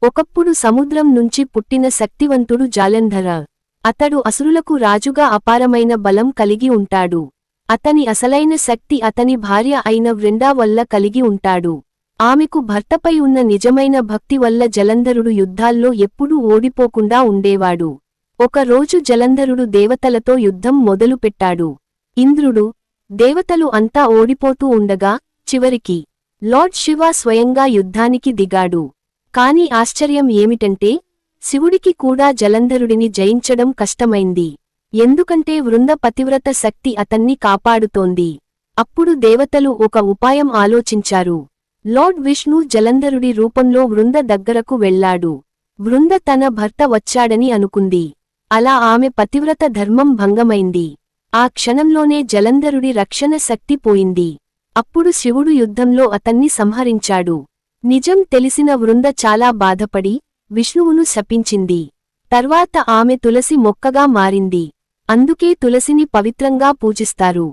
ఒకప్పుడు సముద్రం నుంచి పుట్టిన శక్తివంతుడు జాలంధర. అతడు అసురులకు రాజుగా అపారమైన బలం కలిగి ఉంటాడు. అతని అసలైన శక్తి అతని భార్య అయిన వృందా వల్ల కలిగి ఉంటాడు. ఆమెకు భర్తపై ఉన్న నిజమైన భక్తి వల్ల జలంధరుడు యుద్ధాల్లో ఎప్పుడూ ఓడిపోకుండా ఉండేవాడు. ఒక రోజు జలంధరుడు దేవతలతో యుద్ధం మొదలుపెట్టాడు. ఇంద్రుడు, దేవతలు అంతా ఓడిపోతూ ఉండగా చివరికి లార్డ్ శివ స్వయంగా యుద్ధానికి దిగాడు. కాని ఆశ్చర్యం ఏమిటంటే శివుడికి కూడా జలంధరుడిని జయించడం కష్టమైంది. ఎందుకంటే వృంద పతివ్రత శక్తి అతన్ని కాపాడుతోంది. అప్పుడు దేవతలు ఒక ఉపాయం ఆలోచించారు. లార్డ్ విష్ణు జలంధరుడి రూపంలో వృంద దగ్గరకు వెళ్లాడు. వృంద తన భర్త వచ్చాడని అనుకుంది. అలా ఆమె పతివ్రత ధర్మం భంగమైంది. ఆ క్షణంలోనే జలంధరుడి రక్షణ శక్తి పోయింది. అప్పుడు శివుడు యుద్ధంలో అతన్ని సంహరించాడు. నిజం తెలిసిన వృంద చాలా బాధపడి విష్ణువును శపించింది. తర్వాత ఆమె తులసి మొక్కగా మారింది. అందుకే తులసిని పవిత్రంగా పూజిస్తారు.